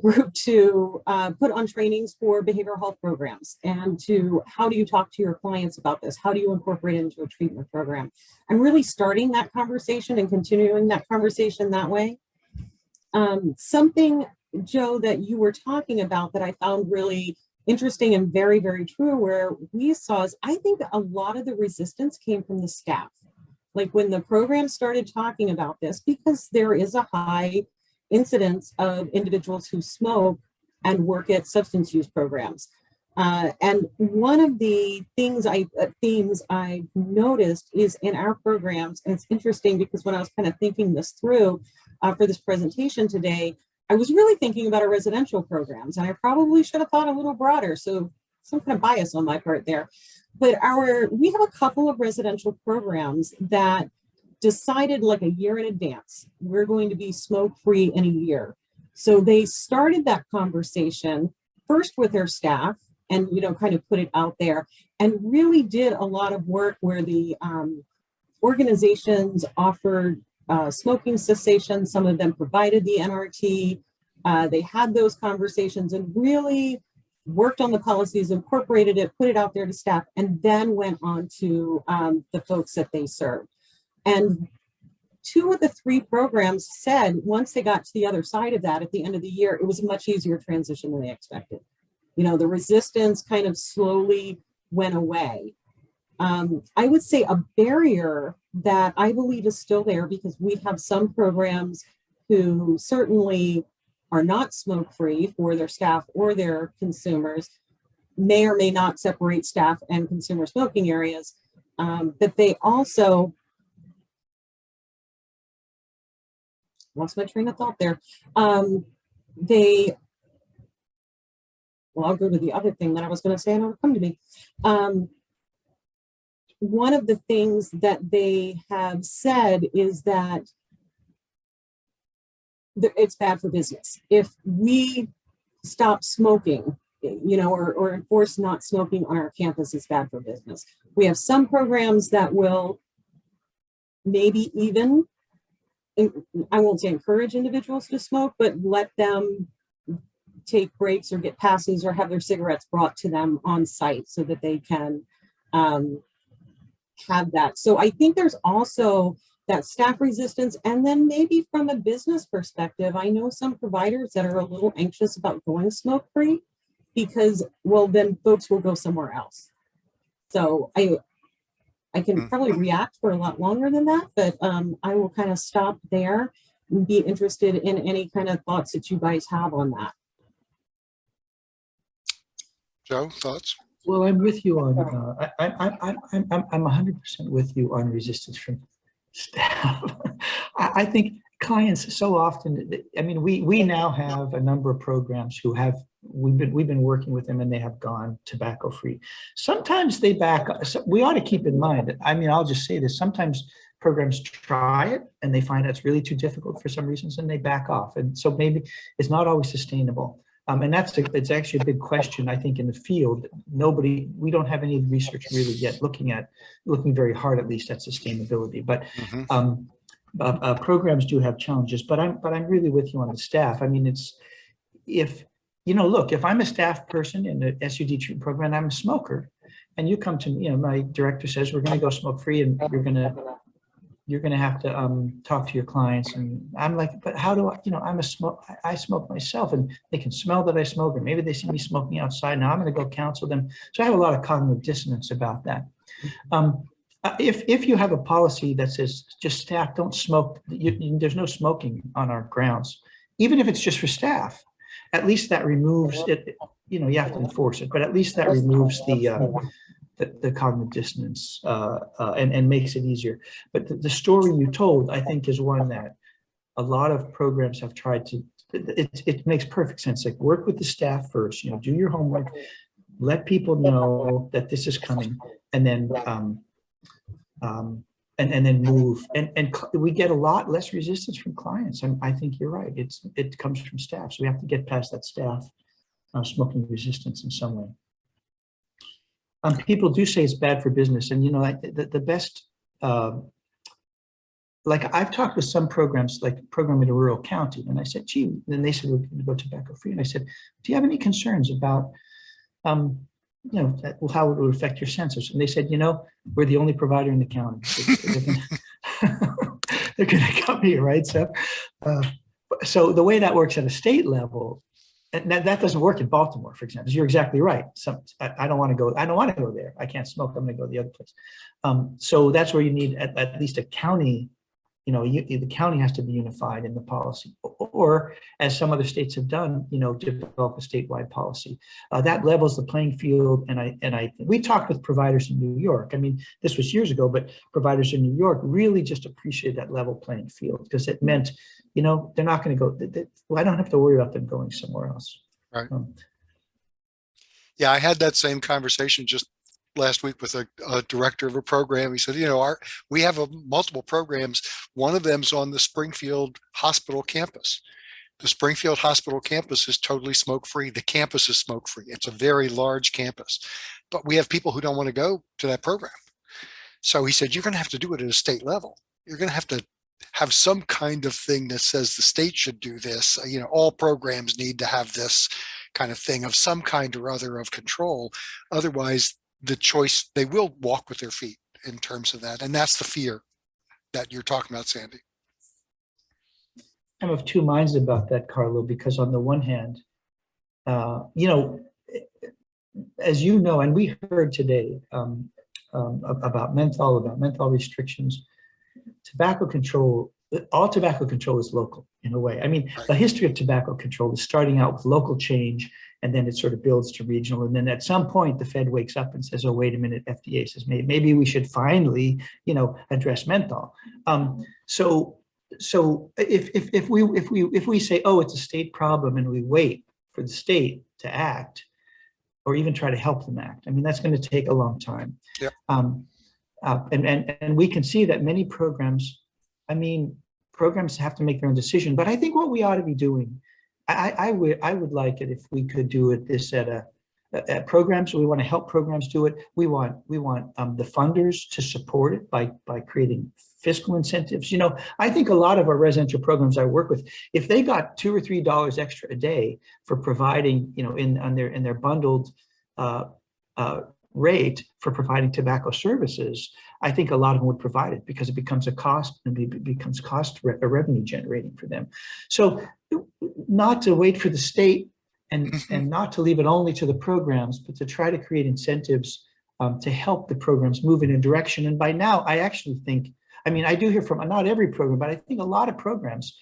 group to put on trainings for behavioral health programs, and to how do you talk to your clients about this? How do you incorporate it into a treatment program? I'm really starting that conversation and continuing that conversation that way. Something, Joe, that you were talking about that I found really interesting and very, very true, where we saw is, I think a lot of the resistance came from the staff. Like when the program started talking about this, because there is a high incidence of individuals who smoke and work at substance use programs. And one of the themes I noticed is in our programs, and it's interesting because when I was kind of thinking this through for this presentation today, I was really thinking about our residential programs, and I probably should have thought a little broader. So some kind of bias on my part there. But we have a couple of residential programs that decided like a year in advance, we're going to be smoke-free in a year. So they started that conversation first with their staff and, kind of put it out there, and really did a lot of work where the organizations offered smoking cessation. Some of them provided the NRT. They had those conversations and really worked on the policies, incorporated it, put it out there to staff, and then went on to the folks that they served. And 2 of the 3 programs said once they got to the other side of that at the end of the year, it was a much easier transition than they expected. The resistance kind of slowly went away. I would say a barrier that I believe is still there, because we have some programs who certainly are not smoke-free for their staff or their consumers, may or may not separate staff and consumer smoking areas. but they also lost my train of thought there. They, well, I'll go to the other thing that I was going to say and it'll come to me. One of the things that they have said is that it's bad for business. If we stop smoking, you know, or enforce not smoking on our campus, is bad for business. We have some programs that will maybe even, I won't say encourage individuals to smoke, but let them take breaks or get passes or have their cigarettes brought to them on site so that they can have that. So I think there's also that staff resistance. And then maybe from a business perspective, I know some providers that are a little anxious about going smoke-free because, well, then folks will go somewhere else. So I can probably react for a lot longer than that, but I will kind of stop there and be interested in any kind of thoughts that you guys have on that. Joe, thoughts? Well, I'm with you on, I'm 100% with you on resistance from staff. I think clients so often, I mean, we now have a number of programs who have, we've been working with them and they have gone tobacco free. Sometimes they back up. So we ought to keep in mind, I mean, I'll just say this, sometimes programs try it and they find it's really too difficult for some reasons and they back off. And so maybe it's not always sustainable. And it's actually a big question, I think, in the field. We don't have any research really yet looking very hard, at least, at sustainability. But programs do have challenges. But I'm really with you on the staff. I mean, if I'm a staff person in the SUD treatment program, and I'm a smoker, and you come to me, my director says we're going to go smoke free, and you're going to have to talk to your clients. And I'm like, but how do I smoke myself and they can smell that I smoke, or maybe they see me smoking outside. Now I'm going to go counsel them. So I have a lot of cognitive dissonance about that. If you have a policy that says just staff don't smoke, there's no smoking on our grounds, even if it's just for staff, at least that removes it. You have to enforce it, but at least that removes the cognitive dissonance and makes it easier. But the story you told, I think, is one that a lot of programs have tried to, it makes perfect sense. Like, work with the staff first, do your homework, let people know that this is coming, and then then move. And we get a lot less resistance from clients. And I think you're right. It comes from staff. So we have to get past that staff smoking resistance in some way. People do say it's bad for business, and the best, like I've talked with some programs, like a program in a rural county, and I said, gee, and they said we're going to go tobacco free, and I said, do you have any concerns about, how it would affect your census? And they said, we're the only provider in the county. They're going to come here, right? So the way that works at a state level. And that doesn't work in Baltimore, for example. You're exactly right. I don't want to go there. I can't smoke. I'm going to go the other place. So that's where you need at least a county. The county has to be unified in the policy, or as some other states have done, develop a statewide policy that levels the playing field. And we talked with providers in New York. I mean, this was years ago, but providers in New York really just appreciated that level playing field, because it meant, they're not going to go. I don't have to worry about them going somewhere else. Right. Yeah, I had that same conversation just last week with a director of a program. He said, we have multiple programs. One of them's on the Springfield Hospital campus. The Springfield Hospital campus is totally smoke-free. The campus is smoke-free. It's a very large campus, but we have people who don't want to go to that program. So he said, you're going to have to do it at a state level. You're going to have some kind of thing that says the state should do this. All programs need to have this kind of thing of some kind or other of control. Otherwise, the choice, they will walk with their feet in terms of that. And that's the fear that you're talking about, Sandy. I'm of two minds about that, Carlo, because on the one hand, as you know, and we heard today about menthol restrictions, tobacco control all tobacco control is local in a way. I mean, Right. the history of tobacco control is starting out with local change, and then it sort of builds to regional. And then at some point, the Fed wakes up and says, "Oh, wait a minute." FDA says, "Maybe we should finally, address menthol." So if we say, "Oh, it's a state problem," and we wait for the state to act, or even try to help them act, I mean, that's going to take a long time. Yep. And we can see that many programs, programs have to make their own decision. But I think what we ought to be doing, I would like it if we could do it this at programs. We want to help programs do it. We want the funders to support it by creating fiscal incentives. I think a lot of our residential programs I work with, if they got $2 or $3 extra a day for providing, in their bundled rate for providing tobacco services, I think a lot of them would provide it, because it becomes a cost, and it becomes revenue generating for them. So not to wait for the state and not to leave it only to the programs, but to try to create incentives to help the programs move in a direction. And by now, I actually think, I do hear from, not every program, but I think a lot of programs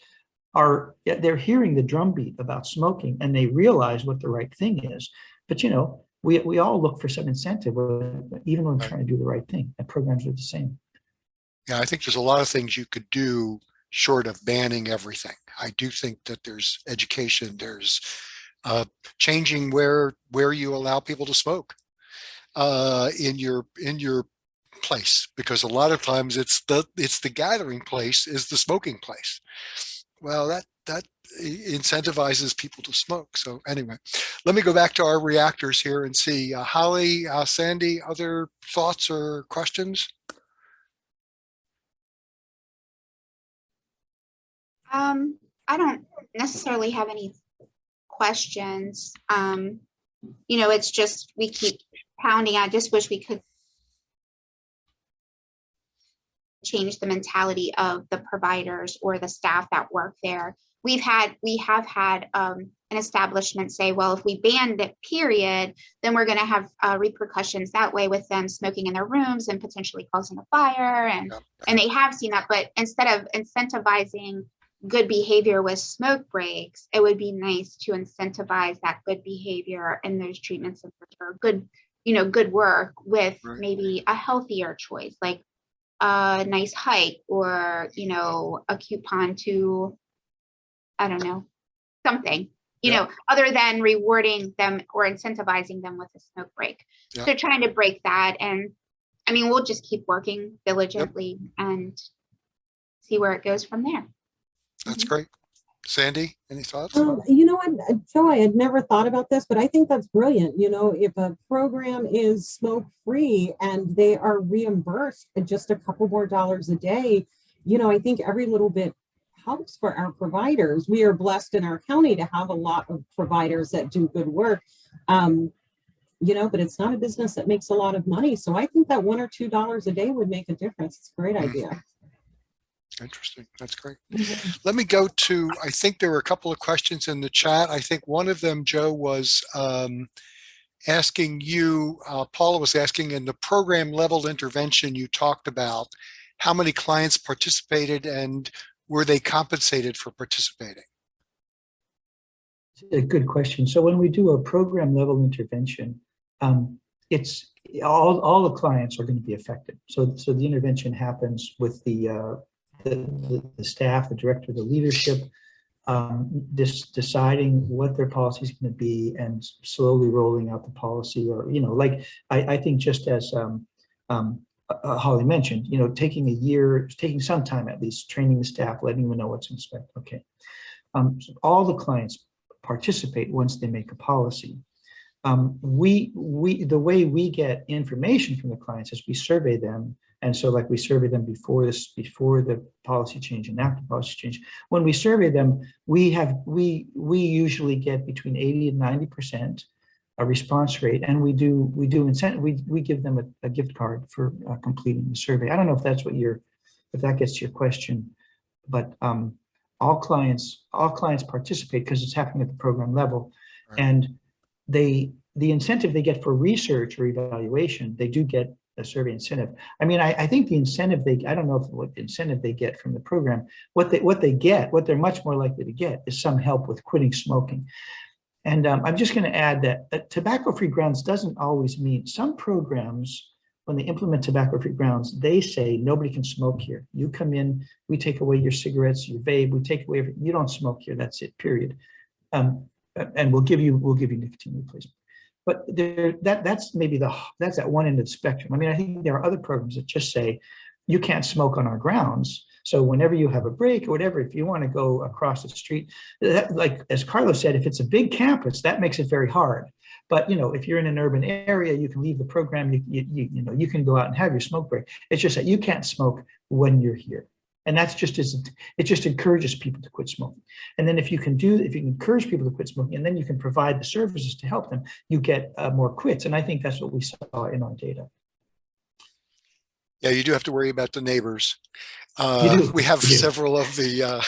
they're hearing the drumbeat about smoking, and they realize what the right thing is. But we all look for some incentive, even when trying to do the right thing, and programs are the same. Yeah, I think there's a lot of things you could do short of banning everything. I do think that there's education, there's changing where you allow people to smoke in your place, because a lot of times it's the gathering place is the smoking place. Well, that incentivizes people to smoke. So anyway, let me go back to our reactors here and see. Holly, Sandy, other thoughts or questions? I don't necessarily have any questions. It's just, we keep pounding. I just wish we could change the mentality of the providers or the staff that work there. We have had an establishment say, well, if we ban it, period, then we're going to have repercussions that way with them smoking in their rooms and potentially causing a fire. And they have seen that. But instead of incentivizing good behavior with smoke breaks, it would be nice to incentivize that good behavior in those treatments or good work with maybe a healthier choice, like a nice hike, or a coupon to, I don't know, something, other than rewarding them or incentivizing them with a smoke break. Yeah. So trying to break that. And we'll just keep working diligently and see where it goes from there. That's great. Sandy, any thoughts? Joe, I had never thought about this, but I think that's brilliant. If a program is smoke-free and they are reimbursed at just a couple more dollars a day, I think every little bit helps for our providers. We are blessed in our county to have a lot of providers that do good work, but it's not a business that makes a lot of money. So I think that $1 or $2 a day would make a difference. It's a great idea. Interesting. That's great. Let me go to, I think there were a couple of questions in the chat. I think one of them, Joe, was asking you, Paula was asking, in the program level intervention you talked about, how many clients participated and were they compensated for participating? A good question. So when we do a program level intervention, it's all the clients are going to be affected. So the intervention happens with the staff, the director, the leadership, deciding what their policy is going to be and slowly rolling out the policy. Or, I think just as Holly mentioned, taking a year, taking some time at least, training the staff, letting them know what to expect. Okay. So all the clients participate once they make a policy. The way we get information from the clients is we survey them. And so we survey them before the policy change and after policy change. When we survey them, we usually get between 80 and 90% a response rate, and we give them a gift card for completing the survey. I don't know if that's if that gets to your question, but all clients participate because it's happening at the program level, right. And the incentive they get for research or evaluation, they do get a survey incentive. I mean, I think the incentive I don't know what incentive they get from the program. What they're much more likely to get is some help with quitting smoking. And I'm just going to add that tobacco-free grounds doesn't always mean some programs, when they implement tobacco-free grounds, they say nobody can smoke here. You come in, we take away your cigarettes, your vape, we take away everything. You don't smoke here. That's it. Period. And we'll give you nicotine replacement. But that's at one end of the spectrum. I mean, I think there are other programs that just say you can't smoke on our grounds. So whenever you have a break or whatever, if you want to go across the street, like as Carlos said, if it's a big campus, that makes it very hard. But if you're in an urban area, you can leave the program. You can go out and have your smoke break. It's just that you can't smoke when you're here, and it just encourages people to quit smoking. And then if you can encourage people to quit smoking, and then you can provide the services to help them, you get more quits. And I think that's what we saw in our data. Yeah, you do have to worry about the neighbors. We have You do. several of the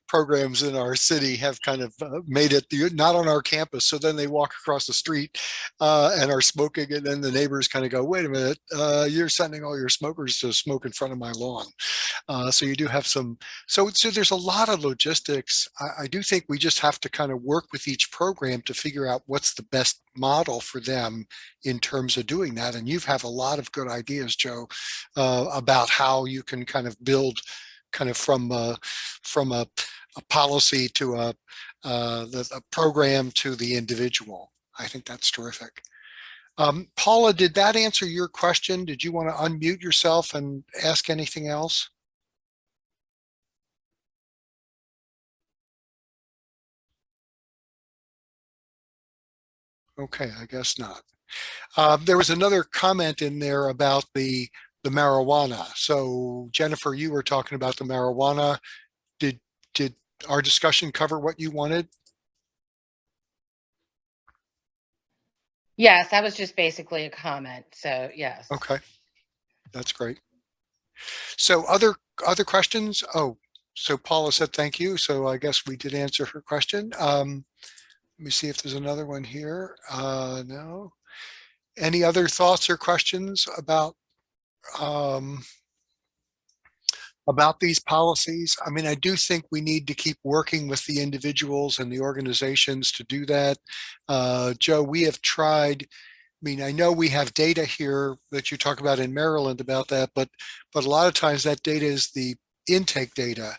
programs in our city have kind of made it not on our campus. So then they walk across the street and are smoking, and then the neighbors kind of go, "Wait a minute, you're sending all your smokers to smoke in front of my lawn." So you do have some. So there's a lot of logistics. I do think we just have to kind of work with each program to figure out what's the best model for them in terms of doing that. And you have a lot of good ideas, Joe, about how you can kind of build kind of from a policy to a program to the individual. I think that's terrific. Paula, did that answer your question? Did you want to unmute yourself and ask anything else? Okay, I guess not. There was another comment in there about the marijuana. So Jennifer, you were talking about the marijuana. Did our discussion cover what you wanted? Yes, that was just basically a comment. So yes. Okay, that's great. So other questions? Oh, so Paula said thank you. So I guess we did answer her question. Let me see if there's another one here. No. Any other thoughts or questions about these policies? I mean, I do think we need to keep working with the individuals and the organizations to do that. Joe, we have tried. I mean, I know we have data here that you talk about in Maryland about that, but a lot of times that data is the intake data.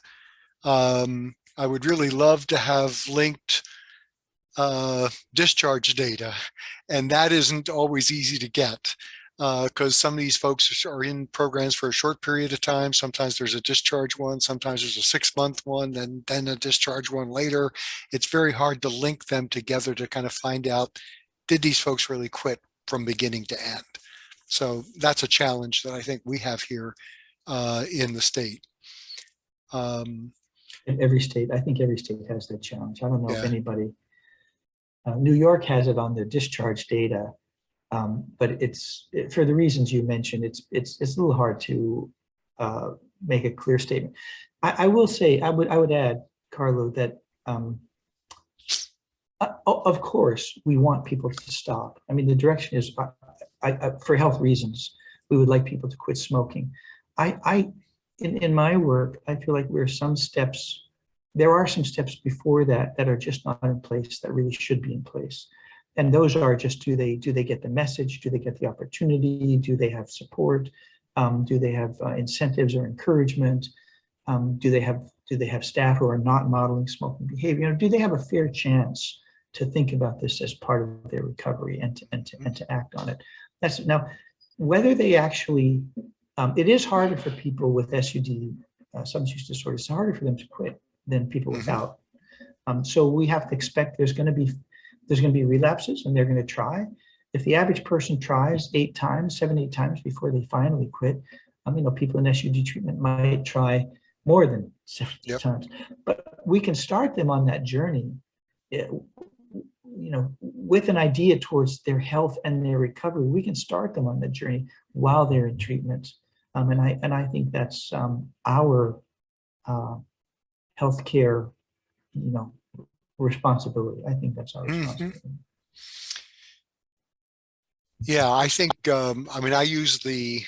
I would really love to have linked discharge data, and that isn't always easy to get because some of these folks are in programs for a short period of time. Sometimes there's a discharge one, sometimes there's a 6-month one, then a discharge one later. It's very hard to link them together to kind of find out, did these folks really quit from beginning to end? So that's a challenge that I think we have here in the state. In every state, I think every state has that challenge. I don't know if Yeah. anybody. New York has it on their discharge data, but for the reasons you mentioned, it's a little hard to make a clear statement. I will say, I would add, Carlo, that of course we want people to stop. I mean, the direction is, for health reasons, we would like people to quit smoking. In my work, I feel like there are some steps before that are just not in place that really should be in place. And those are just, do they get the message? Do they get the opportunity? Do they have support? Do they have incentives or encouragement? Do they have staff who are not modeling smoking behavior? Do they have a fair chance to think about this as part of their recovery and to act on it? Now, whether they actually, it is harder for people with SUD, substance use disorder. It's harder for them to quit than people without. So we have to expect there's going to be relapses, and they're going to try. If the average person tries 7, 8 times before they finally quit, people in SUD treatment might try more than 7 times. But we can start them on that journey, with an idea towards their health and their recovery. We can start them on that journey while they're in treatment, and I think that's our healthcare, responsibility. I think that's our responsibility. Yeah, I think, I mean, I use the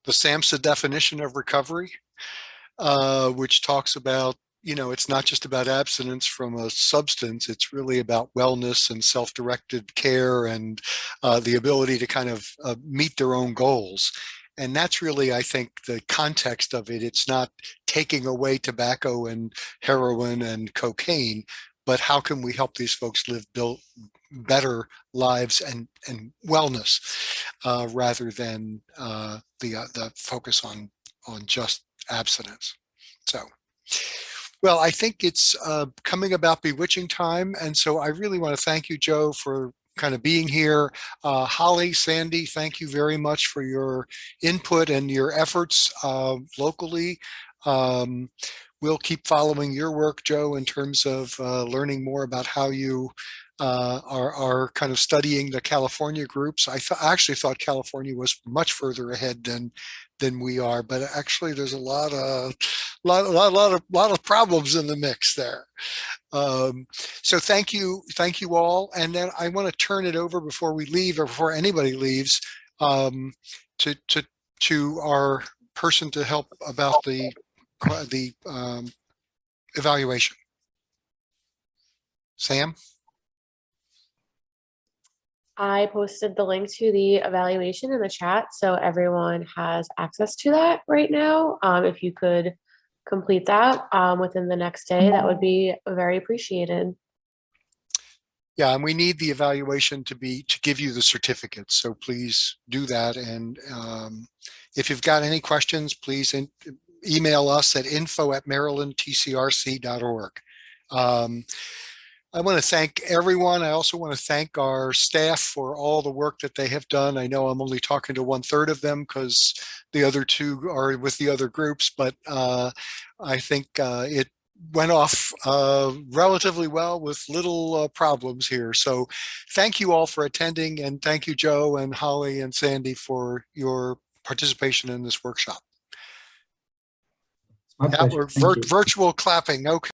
SAMHSA definition of recovery, which talks about, it's not just about abstinence from a substance, it's really about wellness and self-directed care and the ability to kind of meet their own goals. And that's really, I think, the context of it. It's not taking away tobacco and heroin and cocaine, but how can we help these folks build better lives and wellness rather than the focus on just abstinence. So, well, I think it's coming about bewitching time, and so I really want to thank you, Joe, for kind of being here. Holly, Sandy, thank you very much for your input and your efforts locally. Um, we'll keep following your work, Joe, in terms of learning more about how you are kind of studying the California groups. I actually thought California was much further ahead than we are, but actually there's a lot of problems in the mix there. So thank you all. And then I want to turn it over before we leave, or before anybody leaves, um, to our person to help about the evaluation. Sam? I posted the link to the evaluation in the chat, so everyone has access to that right now. If you could complete that within the next day, that would be very appreciated. Yeah, and we need the evaluation to give you the certificate. So please do that. And if you've got any questions, please email us at info@marylandtcrc.org. I want to thank everyone. I also want to thank our staff for all the work that they have done. I know I'm only talking to 1/3 of them because the other two are with the other groups, but I think it went off relatively well with little problems here. So thank you all for attending, and thank you, Joe and Holly and Sandy, for your participation in this workshop. My That pleasure. were Thank you. virtual clapping. Okay.